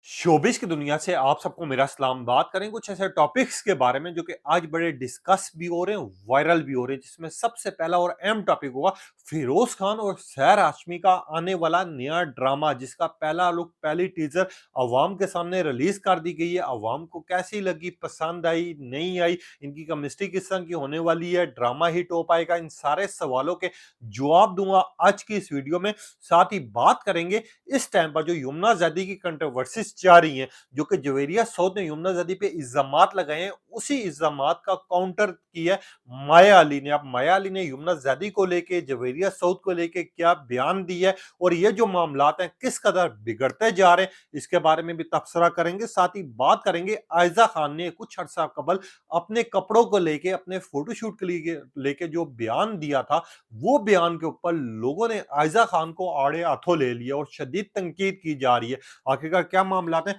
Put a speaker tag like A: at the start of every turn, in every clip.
A: Showbiz की दुनिया से आप सबको मेरा सलाम। बात करें कुछ ऐसे टॉपिक्स के बारे में जो कि आज बड़े डिस्कस भी हो रहे हैं, वायरल भी हो रहे हैं, जिसमें सबसे पहला और अहम टॉपिक होगा फिरोज खान और सैर हाशमी का आने वाला नया ड्रामा, जिसका पहला लुक, पहली टीजर अवाम के सामने रिलीज कर दी गई है। अवाम को कैसी लगी, पसंद आई, नहीं आई, इनकी केमिस्ट्री किस तरह की होने वाली है, ड्रामा हिट हो पाएगा, इन सारे सवालों के जवाब दूंगा आज की इस वीडियो में। साथ ही बात करेंगे इस टाइम पर जो यमुना जैदी की कंट्रोवर्सीज जा रही हैं, जो कि जवेरिया साउथ ने यमुना जैदी पे इल्जामात लगाए हैं, उसी इल्जामात का काउंटर किया है माया अली ने। अब माया अली ने यमुना जैदी को लेके, जवेरिया साउथ को लेके क्या बयान दिया है और ये जो मामलात हैं किस कदर बिगड़ते जा रहे हैं, इसके बारे में भी तबसरा करेंगे। साथ ही बात करेंगे आयजा खान ने कुछ अर्सा कबल अपने कपड़ों को लेके, अपने फोटोशूट के लिए लेके जो बयान दिया था, वो बयान के ऊपर लोगों ने आयजा खान को आड़े हाथों ले लिया और शदीद तनकीद की जा रही है। आखिरकार क्या मामला है,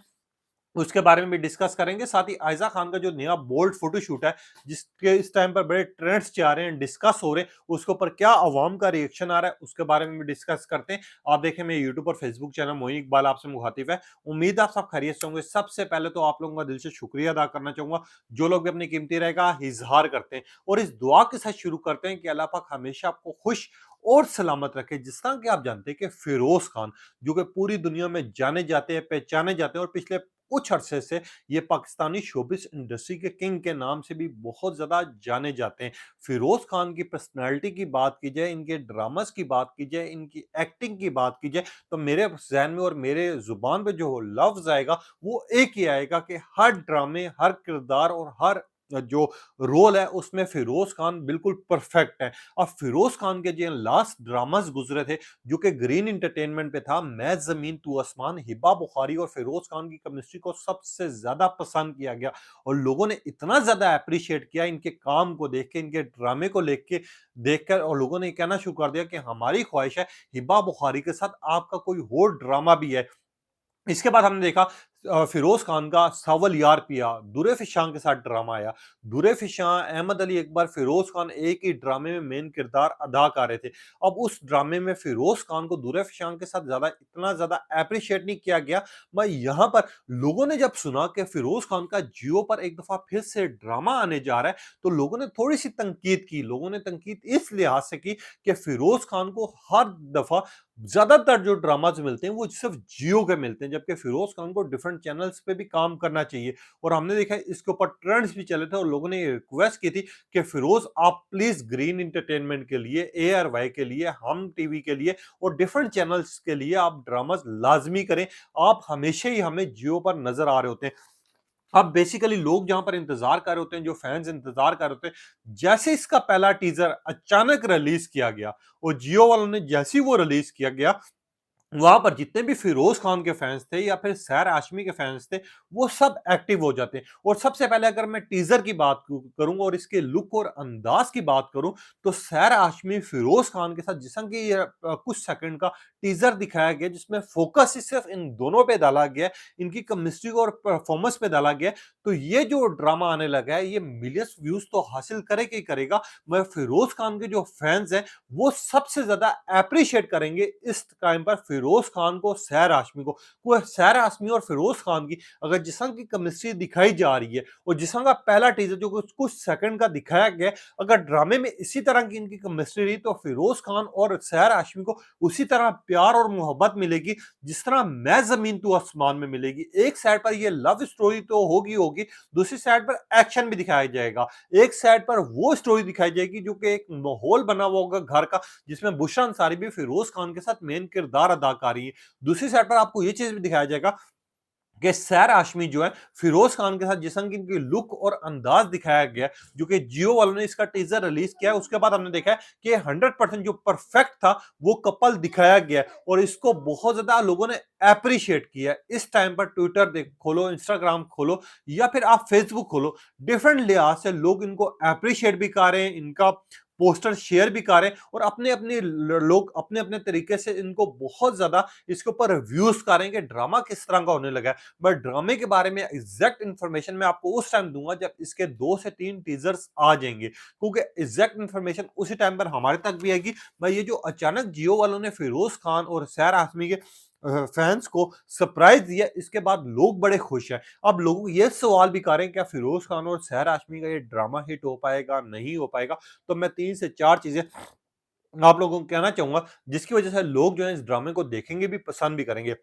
A: उसके बारे में भी डिस्कस करेंगे। साथ ही आयजा खान का जो नया बोल्ड फोटोशूट है, जिसके इस टाइम पर बड़े ट्रेंड्स जा रहे हैं, डिस्कस हो रहे हैं, उसके ऊपर क्या अवाम का रिएक्शन आ रहा है, उसके बारे में भी डिस्कस करते हैं। आप देखें, मेरे यूट्यूब और फेसबुक चैनल मोइन इकबाल आपसे मुखातिब है। उम्मीद आप सब खैरियत से होंगे। सबसे पहले तो आप लोगों का दिल से शुक्रिया अदा करना चाहूंगा, जो लोग भी अपनी कीमती राय का इजहार करते हैं। और इस दुआ के साथ शुरू करते हैं कि अल्लाह पाक हमेशा आपको खुश और सलामत रखे। जिस तरह कि आप जानते हैं कि फिरोज खान, जो कि पूरी दुनिया में जाने जाते हैं, पहचाने जाते हैं, और पिछले कुछ अरसे से ये पाकिस्तानी शोबिस इंडस्ट्री के किंग के नाम से भी बहुत ज्यादा जाने जाते हैं। फिरोज खान की पर्सनालिटी की बात की जाए, इनके ड्रामास की बात की जाए, इनकी एक्टिंग की बात की जाए, तो मेरे जहन में और मेरे जुबान पे जो लफ्ज आएगा वो एक ही आएगा कि हर ड्रामे, हर किरदार और हर जो रोल है उसमें फिरोज खान बिल्कुल परफेक्ट है। अब फिरोज खान के जो लास्ट ड्रामास गुजरे थे, जो कि ग्रीन एंटरटेनमेंट पे था, मैं जमीन तू आसमान, हिबा बुखारी और फिरोज खान की केमिस्ट्री को सबसे ज्यादा पसंद किया गया और लोगों ने इतना ज्यादा अप्रिशिएट किया इनके काम को देख के, इनके ड्रामे को देखकर, और लोगों ने कहना शुरू कर दिया कि हमारी ख्वाहिश है हिबा बुखारी के साथ आपका कोई और ड्रामा भी है। इसके बाद हमने देखा फिरोज खान का सावल यार पिया, दुरे फिशां के साथ ड्रामा आया। दुरे फिशां, अहमद अली अकबर, फिरोज खान एक ही ड्रामे में मेन किरदार अदा कर रहे थे। अब उस ड्रामे में फिरोज खान को दुरे फिशां के साथ इतना ज्यादा अप्रिशिएट नहीं किया गया। मैं यहाँ पर लोगों ने जब सुना कि फिरोज खान का जियो पर एक दफा फिर से ड्रामा आने जा रहा है, तो लोगों ने थोड़ी सी तनकीद की। लोगों ने तनकीद इस लिहाज से की कि फिरोज खान को हर दफा ज्यादातर जो ड्रामाज मिलते हैं वो सिर्फ जियो के मिलते हैं, जबकि फिरोज खान को डिफरेंट चैनल्स पे भी काम करना चाहिए। और हमने देखा इसके ऊपर ट्रेंड्स भी चले थे और लोगों ने रिक्वेस्ट की थी कि फिरोज आप प्लीज ग्रीन एंटरटेनमेंट के लिए, ARY के लिए, हम टीवी के लिए और डिफरेंट चैनल्स के लिए आप ड्रामाज लाजमी करें। आप हमेशा ही हमें जियो पर नजर आ रहे होते हैं। अब बेसिकली लोग जहां पर इंतजार कर रहे होते हैं, जो फैंस इंतजार कर रहे होते हैं, जैसे इसका पहला टीजर अचानक रिलीज किया गया और जियो वालों ने जैसे ही वो रिलीज किया गया, वहां पर जितने भी फिरोज खान के फैंस थे या फिर सैर आशमी के फैंस थे, वो सब एक्टिव हो जाते हैं। और सबसे पहले अगर मैं टीजर की बात करूं और इसके लुक और अंदाज की बात करूं, तो सैर आशमी फिरोज खान के साथ जिस तरह की कुछ सेकंड का टीजर दिखाया गया, जिसमें फोकस ही सिर्फ इन दोनों पे डाला गया है, इनकी केमिस्ट्री और परफॉर्मेंस पे डाला गया है, तो ये जो ड्रामा आने लगा है ये मिलियंस व्यूज तो हासिल करेगा ही करेगा। मैं फिरोज खान के जो फैंस हैं वो सबसे ज्यादा अप्रिशिएट करेंगे इस टाइम पर फिरोज खान को, सैर हाशमी को। वो सैर हाशमी और फिरोज खान की अगर जिस तरह की केमिस्ट्री दिखाई जा रही है और जिस तरह का पहला टीजर जो कुछ सेकंड का दिखाया गया, अगर ड्रामे में इसी तरह की इनकी केमिस्ट्री रही, तो फिरोज खान और सैर हाशमी को उसी तरह प्यार और मोहब्बत मिलेगी जिस तरह मैं जमीन तू आसमान में मिलेगी। एक साइड पर ये लव स्टोरी तो होगी होगी, दूसरी साइड पर एक्शन भी दिखाया जाएगा। एक साइड पर वो स्टोरी दिखाई जाएगी जो कि एक माहौल बना हुआ होगा घर का, जिसमें बुशरा अंसारी भी फिरोज खान के साथ मेन किरदार अदा कर रही है। दूसरी साइड पर आपको ये चीज भी दिखाया जाएगा कि सैर हाशमी जो है फिरोज खान के साथ जिस तरह की इनकी लुक और अंदाज दिखाया गया है, जो कि जियो वालों ने इसका टीजर रिलीज किया है, उसके बाद हमने देखा है कि 100% जो परफेक्ट था वो कपल दिखाया गया है और इसको बहुत ज्यादा लोगों ने अप्रिशिएट किया है। इस टाइम पर ट्विटर देख खोलो, इंस्टाग्राम खोलो या फिर आप फेसबुक खोलो, डिफरेंट लिहाज से लोग इनको अप्रिशिएट भी कर रहे हैं, इनका पोस्टर शेयर भी कर रहे हैं और अपने अपने लोग अपने अपने तरीके से इनको बहुत ज्यादा इसके ऊपर रिव्यूज कर रहे हैं कि ड्रामा किस तरह का होने लगा है। बट ड्रामे के बारे में एग्जैक्ट इन्फॉर्मेशन मैं आपको उस टाइम दूंगा जब इसके 2 से 3 टीजर्स आ जाएंगे, क्योंकि एग्जैक्ट इन्फॉर्मेशन उसी टाइम पर हमारे तक भी आएगी। भाई ये जो अचानक जियो वालों ने फिरोज खान और सैर आसमी के फैन्स को सरप्राइज़ दिया, इसके बाद लोग बड़े खुश हैं। अब लोग ये सवाल भी कर रहे हैं क्या फ़िरोज़ खान और सहर हाशमी का ये ड्रामा हिट हो पाएगा, नहीं हो पाएगा? तो मैं 3 से 4 चीज़ें आप लोगों को कहना चाहूँगा, जिसकी वज़ह से लोग जो है इस ड्रामे को देखेंगे भी, पसंद भी करेंगे।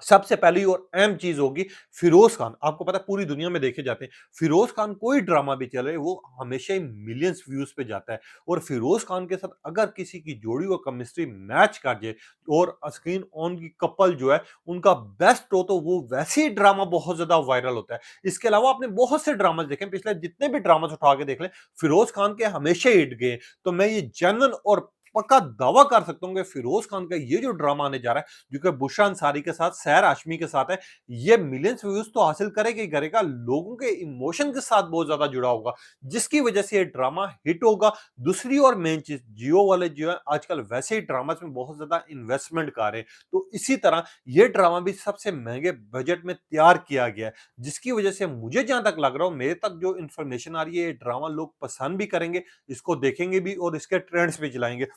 A: सबसे पहली और अहम चीज़ होगी फ़िरोज़ खान। आपको पता है पूरी दुनिया में देखे जाते हैं, फ़िरोज़ खान कोई ड्रामा भी चले वो हमेशा ही मिलियंस व्यूज़ पे जाता है और फ़िरोज़ खान के साथ अगर किसी की जोड़ी और केमिस्ट्री मैच कर जाए और स्क्रीन ऑन की कपल जो है उनका बेस्ट हो तो वो वैसे ही ड्रामा बहुत ज़्यादा वायरल होता है। इसके अलावा आपने बहुत से ड्रामास देखे हैं, पिछले जितने भी ड्रामास उठा के देख लें, फ़िरोज़ खान के हमेशा हिट गए हैं। तो मैं ये जेन्युइन और पक्का दावा कर सकता हूँ कि फ़िरोज़ खान का ये जो ड्रामा आने जा रहा है, जो कि बुशरा अंसारी के साथ, सहर हाशमी के साथ है, ये मिलियंस व्यूज़ तो हासिल करेगा ही करेगा, लोगों के इमोशन के साथ बहुत ज़्यादा जुड़ा होगा, जिसकी वजह से ये ड्रामा हिट होगा। दूसरी और मेन चीज़, जियो वाले जो है आजकल वैसे ही ड्रामास में बहुत ज़्यादा इन्वेस्टमेंट कर रहे हैं, तो इसी तरह ये ड्रामा भी सबसे महँगे बजट में तैयार किया गया है, जिसकी वजह से मुझे जहाँ तक लग रहा हो, मेरे तक जो इन्फॉर्मेशन आ रही है, ये ड्रामा लोग पसंद भी करेंगे, इसको देखेंगे भी और इसके ट्रेंड्स भी चलाएँगे।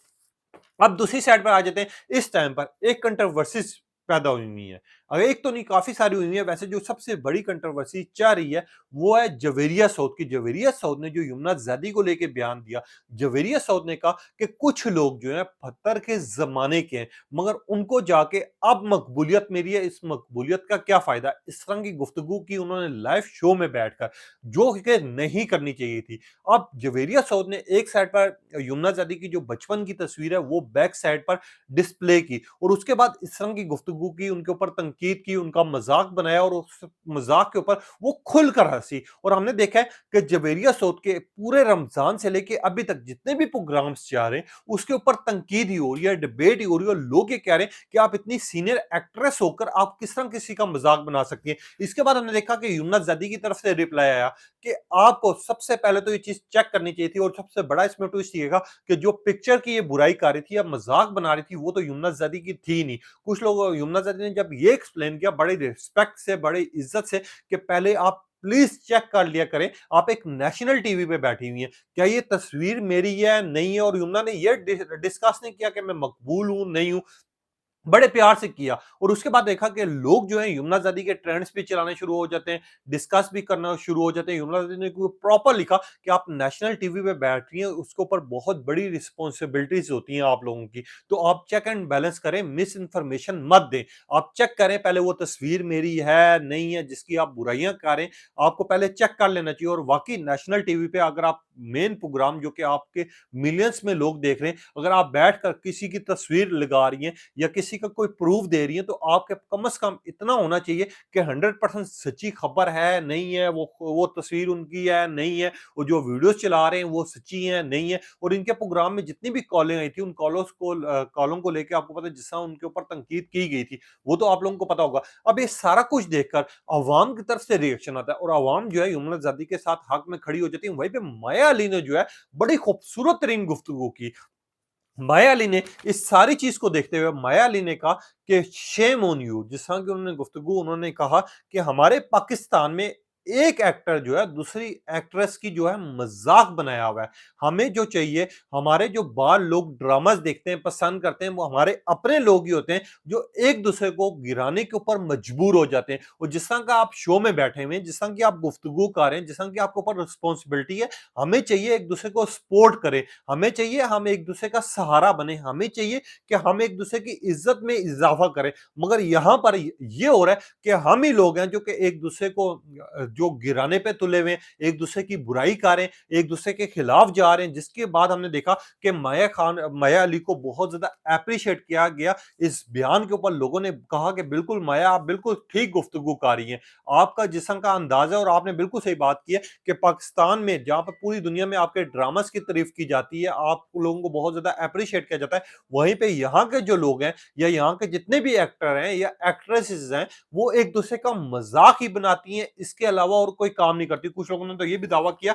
A: अब दूसरी साइड पर आ जाते हैं, इस टाइम पर एक कंट्रोवर्सीज़ पैदा हुई हुई है। एक तो नहीं काफ़ी सारी हुई है, वैसे जो सबसे बड़ी कंट्रोवर्सी चल रही है, वो है जवेरिया सऊद की। जवेरिया सऊद ने जो यमुना ज़ैदी को लेके बयान दिया, जवेरिया सऊद ने कहा कि कुछ लोग जो हैं पत्थर के ज़माने के हैं, मगर उनको जाके अब मकबूलियत मिली है, इस मकबूलियत का क्या फ़ायदा? इस तरह की गुफ्तगू की उन्होंने लाइव शो में बैठकर, जो कि नहीं करनी चाहिए थी। अब जवेरिया सऊद ने एक साइड पर यमुना ज़ैदी की जो बचपन की तस्वीर है वो बैक साइड पर डिस्प्ले की और उसके बाद इस तरह की गुफ्तगू की, उनके ऊपर तनकीद की, उनका मज़ाक बनाया और उस मज़ाक के ऊपर वो खुलकर हँसी और हमने देखा है कि जवेरिया सऊद के पूरे रमज़ान से लेके अभी तक जितने भी प्रोग्राम्स जा रहे हैं, उसके ऊपर तनकीद ही हो रही है, डिबेट ही हो रही है और लोग ये कह रहे हैं कि आप इतनी सीनियर एक्ट्रेस होकर आप किस तरह किसी का मज़ाक बना सकती हैं। इसके बाद हमने देखा कि यमुना ज़ैदी की तरफ से रिप्लाई आया कि आपको सबसे पहले तो ये चीज़ चेक करनी चाहिए थी और सबसे बड़ा इसमें ट्विस्ट ये था कि जो पिक्चर की ये बुराई कर रही थी या मज़ाक बना रही थी, वो तो यमुना ज़ैदी की थी ही नहीं। कुछ लोग यमुना ज़ैदी ने जब ये एक्सप्लेन किया बड़ी रिस्पेक्ट से, बड़ी इज़्ज़त से कि पहले आप प्लीज़ चेक कर लिया करें, आप एक नेशनल टीवी पे बैठी हुई हैं। क्या ये तस्वीर मेरी है, नहीं है? और यमुना ने ये डिस्कस नहीं किया कि मैं मकबूल हूँ, नहीं हूँ। बड़े प्यार से किया और उसके बाद देखा कि लोग जो हैं यमुना ज़ैदी के ट्रेंड्स भी चलाने शुरू हो जाते हैं, डिस्कस भी करना शुरू हो जाते हैं। यमुना ज़ैदी ने को प्रॉपर लिखा कि आप नेशनल टीवी पे बैठ रही हैं, उसके ऊपर बहुत बड़ी रिस्पॉन्सिबिलिटीज़ होती हैं आप लोगों की। तो आप चेक एंड बैलेंस करें, मिस इन्फॉर्मेशन मत दें। आप चेक करें पहले वो तस्वीर मेरी है, नहीं है, जिसकी आप बुराइयाँ कर रहे हैं, आपको पहले चेक कर लेना चाहिए और वाक़ई नेशनल टीवी पे अगर आप मेन प्रोग्राम जो कि आपके मिलियंस में लोग देख रहे हैं, अगर आप बैठकर किसी की तस्वीर लगा रही हैं या किसी का कोई प्रूफ दे रही है तो आपके कम से कम इतना होना चाहिए कि 100% सच्ची खबर है, नहीं है, वो तस्वीर उनकी है, नहीं है, वो जो वीडियोज़ चला रहे हैं वो सच्ची हैं, नहीं है और इनके प्रोग्राम में जितनी भी कॉलें आई थी उन कॉलों को लेके आपको पता है जिस तरह उनके ऊपर तनकीद की गई थी, वो तो आप लोगों को पता होगा। अब ये सारा कुछ देखकर अवाम की तरफ से रिएक्शन आता है और अवाम जो है यमुना ज़ैदी के साथ हक में खड़ी हो जाती है। वहीं पे माया अली ने जो है बड़ी खूबसूरत तरीन गुफ्तगू की। माया अली ने इस सारी चीज़ को देखते हुए माया अली ने कहा कि शेम ऑन यू जिस तरह की उन्होंने कहा कि हमारे पाकिस्तान में एक एक्टर जो है दूसरी एक्ट्रेस की जो है मज़ाक बनाया हुआ है। हमें जो चाहिए हमारे जो बाहर लोग ड्रामास देखते हैं, पसंद करते हैं, वो हमारे अपने लोग ही होते हैं जो एक-दूसरे को गिराने के ऊपर मजबूर हो जाते हैं। और जिस तरह का आप शो में बैठे हुए हैं, जिस तरह की आप गुफ्तगू कर रहे हैं, जिस तरह की आपके ऊपर रिस्पॉन्सिबिलिटी है, हमें चाहिए एक-दूसरे को सपोर्ट करें। हमें चाहिए हम एक-दूसरे का सहारा बने, हमें चाहिए कि हम एक-दूसरे की इज़्ज़त में इज़ाफ़ा करें। मगर यहाँ पर ये हो रहा है कि हम ही लोग हैं जो कि एक-दूसरे को जो गिराने पे तुले हुए हैं, एक-दूसरे की बुराई कर रहे हैं, एक-दूसरे के खिलाफ जा रहे हैं, जिसके बाद हमने देखा कि माया अली को बहुत ज़्यादा एप्रिशिएट किया गया। इस बयान के ऊपर लोगों ने कहा कि बिल्कुल माया आप बिल्कुल ठीक गुफ्तगू कर रही हैं। आपका जिस्म का अंदाज़ा और आपने बिल्कुल सही बात की है कि पाकिस्तान में जहाँ पर पूरी दुनिया में आपके ड्रामास की तारीफ की जाती है, आप लोगों को बहुत ज़्यादा एप्रिशिएट किया जाता है, वहीं पे यहाँ के जो लोग हैं या यहाँ के जितने भी एक्टर हैं या एक्ट्रेसेस हैं, वो एक-दूसरे का मज़ाक ही बनाती हैं, इसके अलावा और कोई काम नहीं करती। कुछ लोगों ने तो ये भी दावा किया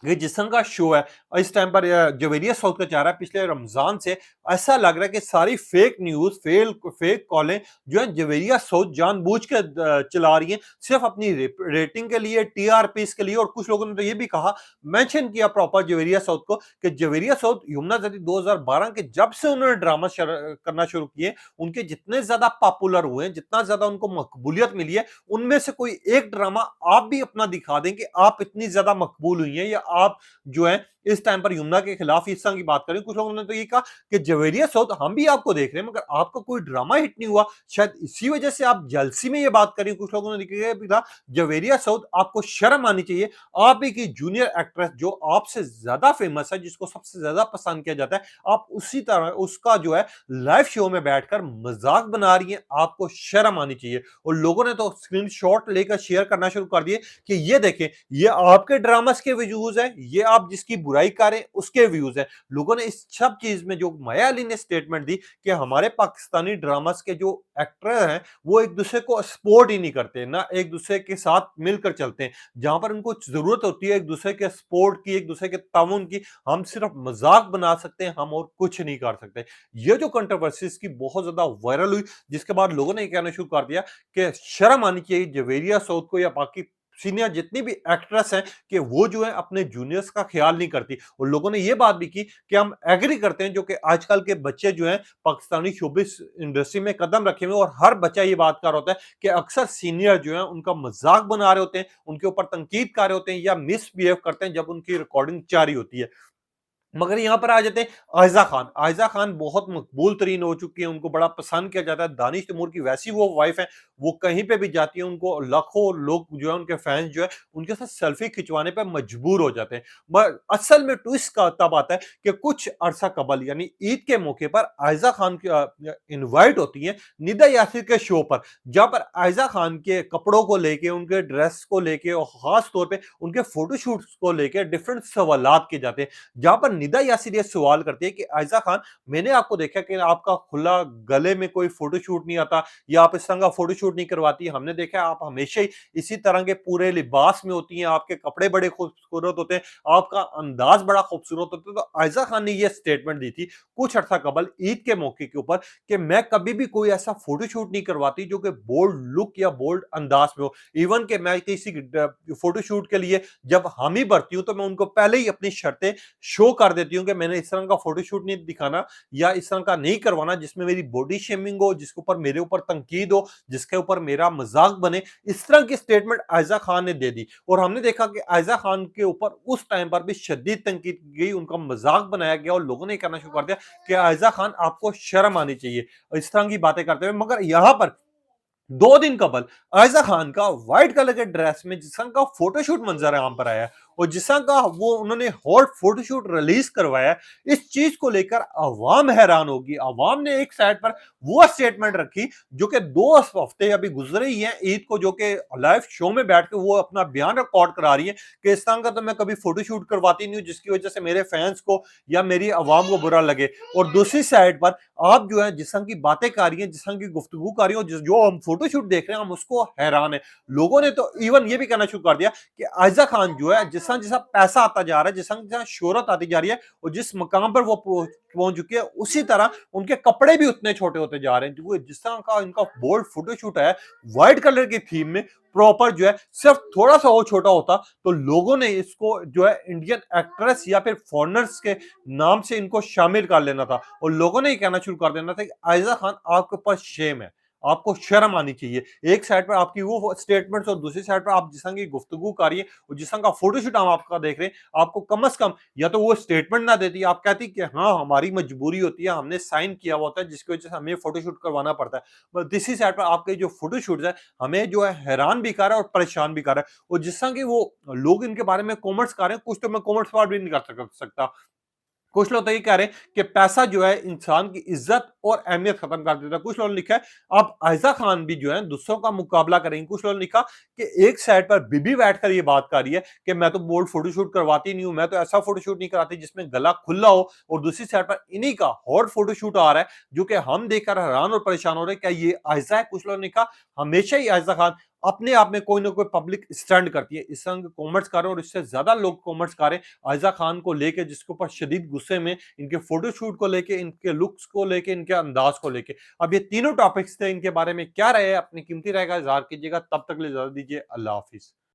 A: ये जिस्म का शो है इस टाइम पर जवेरिया साउथ का चाह रहा है पिछले रमजान से ऐसा लग रहा है कि सारी फेक न्यूज फेक कॉलें जो है जवेरिया साउथ जानबूझ के चला रही हैं सिर्फ अपनी रेटिंग के लिए टीआरपी के लिए। और कुछ लोगों ने तो ये भी कहा, मेंशन किया प्रॉपर जवेरिया साउथ को कि जवेरिया साउथ यमुना जदी 2012 के जब से उन्होंने ड्रामा करना शुरू किए उनके जितने ज्यादा पॉपुलर हुए हैं, जितना ज्यादा उनको मकबूलियत मिली है, उनमें से कोई एक ड्रामा आप भी अपना दिखा दें कि आप इतनी ज्यादा मकबूल हुई हैं या आप जो है इस टाइम पर यमुना के खिलाफ इस तरह की बात करें। कुछ लोगों ने तो ये कहा कि जवेरिया साउथ हम भी आपको देख रहे हैं मगर आपका कोई ड्रामा हिट नहीं हुआ, शायद इसी वजह से आप जलसी में ये बात करें। कुछ लोगों ने लिखा जवेरिया साउथ आपको शर्म आनी चाहिए, आप ही की जूनियर एक्ट्रेस जो आपसे ज्यादा फेमस है, जिसको सबसे ज्यादा पसंद किया जाता है, आप उसी तरह उसका जो है लाइव शो में बैठकर मजाक बना रही है, आपको शर्म आनी चाहिए। और लोगों ने तो स्क्रीनशॉट लेकर शेयर करना शुरू कर दिए कि ये देखें ये आपके ड्रामास के व्यूज है, ये आप जिसकी बुराई करें उसके व्यूज है। लोगों ने इस सब चीज में जो माया अली ने स्टेटमेंट दी कि हमारे पाकिस्तानी ड्रामास के जो एक्टर हैं वो एक दूसरे को सपोर्ट ही नहीं करते, ना एक दूसरे के साथ मिलकर चलते हैं, जहां पर उनको जरूरत होती है एक दूसरे के सपोर्ट की, एक दूसरे के ताउन की, हम सिर्फ मजाक बना सकते हैं, हम और कुछ नहीं कर सकते। ये जो कंट्रोवर्सीज की बहुत ज्यादा वायरल हुई, जिसके बाद लोगों ने कहना शुरू कर दिया कि शर्म आनी चाहिए जवेरिया साउथ को या बाकी सीनियर जितनी भी एक्ट्रेस हैं कि वो जो है अपने जूनियर्स का ख्याल नहीं करती। और लोगों ने ये बात भी की कि हम एग्री करते हैं जो कि आजकल के बच्चे जो हैं पाकिस्तानी शोबिस इंडस्ट्री में कदम रखे हुए और हर बच्चा ये बात कर रहा होता है कि अक्सर सीनियर जो है उनका मजाक बना रहे होते हैं, उनके ऊपर तनकीद कर रहे होते हैं या मिसबिहेव करते हैं जब उनकी रिकॉर्डिंग जारी होती है। मगर यहाँ पर आ जाते हैं आयजा खान। आयजा खान बहुत मकबूल तरीन हो चुकी है, उनको बड़ा पसंद किया जाता है। दानिश तैमूर की वैसी वो वाइफ है, वो कहीं पे भी जाती है उनको लाखों लोग जो है उनके फैंस जो है उनके साथ सेल्फी खिंचवाने पर मजबूर हो जाते हैं। मगर असल में ट्विस्ट का तब आता है कि कुछ अरसा कबल यानी ईद के मौके पर आयजा खान की इन्वाइट होती है निदा यासिर के शो पर, जहां पर आयजा खान के कपड़ों को लेके, उनके ड्रेस को लेके और खास तौर पर उनके फोटोशूट को लेकर डिफरेंट सवालात किए जाते हैं। जहां पर निदा यासिर ये सवाल करती है कि आयजा खान, मैंने आपको देखा कि आपका खुला गले में कोई फोटोशूट नहीं आता या आप इस तरह का फोटोशूट नहीं करवाती, हमने देखा आप हमेशा ही इसी तरह के पूरे लिबास में होती हैं, आपके कपड़े बड़े खूबसूरत होते हैं, आपका अंदाज बड़ा खूबसूरत होता है। तो आयजा खान ने ये स्टेटमेंट दी थी कुछ अर्सा कबल ईद के मौके के ऊपर कि मैं कभी भी कोई ऐसा फोटोशूट नहीं करवाती जो कि बोल्ड लुक या बोल्ड अंदाज में हो। इवन के मैं किसी फोटोशूट के लिए जब हामी भरती हूं तो मैं उनको पहले ही अपनी शर्तें शो कर देती हूँ कि मैंने इस तरह का फोटोशूट नहीं दिखाना या इस तरह का नहीं करवाना जिसमें मेरी बॉडी शेमिंग हो, जिसके ऊपर मेरे ऊपर तनकीद हो, जिसके ऊपर मेरा मजाक बने। इस तरह की स्टेटमेंट आयजा खान ने दे दी और हमने देखा कि आयजा खान के ऊपर उस टाइम पर भी शदीद तनकीद की गई, उनका मजाक बनाया गया और लोगों ने कहना शुरू कर दिया कि आयजा खान आपको शर्म आनी चाहिए इस तरह की बातें करते हुए। मगर यहां पर 2 दिन कबल आयजा खान का व्हाइट कलर के ड्रेस में जिस तरह का फोटोशूट मंजर आम पर आया और जिस तरह का वो उन्होंने हॉट फोटोशूट रिलीज करवाया, इस चीज को लेकर अवाम हैरान होगी। अवाम ने एक साइड पर वो स्टेटमेंट रखी जो कि 2 हफ्ते अभी गुजरे ही हैं ईद को, जो कि लाइव शो में बैठ के वो अपना बयान रिकॉर्ड करा रही है कि इस तरह का तो मैं कभी फोटोशूट करवाती नहीं हूँ जिसकी वजह से मेरे फैंस को या मेरी अवाम को बुरा लगे। और दूसरी साइड पर आप जो है जिस तरह की बातें कर रही हैं, जिस तरह की गुफ्तगू कर रही हो, जो हम फोटोशूट देख रहे हैं हम उसको हैरान है। लोगों ने तो इवन ये भी कहना शुरू कर दिया कि आयजा खान जो है जिस जैसा पैसा आता जा रहा है, जिस जैसा शोहरत आती जा रही है और जिस मकाम पर वो पहुंच चुकी है उसी तरह उनके कपड़े भी उतने छोटे होते जा रहे हैं। जिस तरह का इनका बोल्ड फोटोशूट है व्हाइट कलर की थीम में प्रॉपर जो है, सिर्फ थोड़ा सा और छोटा होता तो लोगों ने इसको जो है इंडियन एक्ट्रेस या फिर फॉरेनर्स के नाम से इनको शामिल कर लेना था और लोगों ने ये कहना शुरू कर देना था कि आयजा खान आपके ऊपर शेम है, आपको शर्म आनी चाहिए। एक साइड पर आपकी वो स्टेटमेंट्स और दूसरी साइड पर आप जिस तरह की गुफ्तगू कर रही है और जिस तरह का फोटोशूट हम आपका देख रहे हैं, आपको कम से कम या तो वो स्टेटमेंट ना देती, आप कहती कि हाँ हमारी मजबूरी होती है, हमने साइन किया हुआ होता है जिसकी वजह से हमें फोटोशूट करवाना पड़ता है। बस दूसरी साइड पर आपके जो फोटोशूट है हमें जो है हैरान भी कर रहा है और परेशान भी कर रहा है। और जिस तरह की वो लोग इनके बारे में कॉमेंट्स कर रहे हैं, कुछ तो मैं कॉमेंट्स पर भी नहीं कर सकता। कुछ लोग तो ये कह रहे हैं कि पैसा जो है इंसान की इज्जत और अहमियत खत्म कर देता है। कुछ लोगों ने लिखा है अब आयजा खान भी जो है दूसरों का मुकाबला करेंगे। कुछ लोगों ने लिखा कि एक साइड पर बीबी बैठकर ये बात कर रही है कि मैं तो बोल्ड फोटोशूट करवाती नहीं हूं, मैं तो ऐसा फोटोशूट नहीं कराती जिसमें गला खुला हो, और दूसरी साइड पर इन्हीं का हॉट फोटोशूट आ रहा है जो कि हम देखकर हैरान और परेशान हो रहे हैं, क्या ये आयजा है? कुछ लोगों ने कहा हमेशा ही आयजा खान अपने आप में कोई ना कोई पब्लिक स्टंट करती है। इस संग कॉमेंट्स कर रहे हैं और इससे ज्यादा लोग कॉमेंट्स कर रहे हैं आयजा खान को लेके, जिसके ऊपर शदीद गुस्से में, इनके फोटोशूट को लेके, इनके लुक्स को लेके, इनके अंदाज को लेके। अब ये तीनों टॉपिक्स थे, इनके बारे में क्या राय है अपनी कीमती राय का इजहार कीजिएगा। तब तक ले इजाजत दीजिए, अल्लाह हाफिज।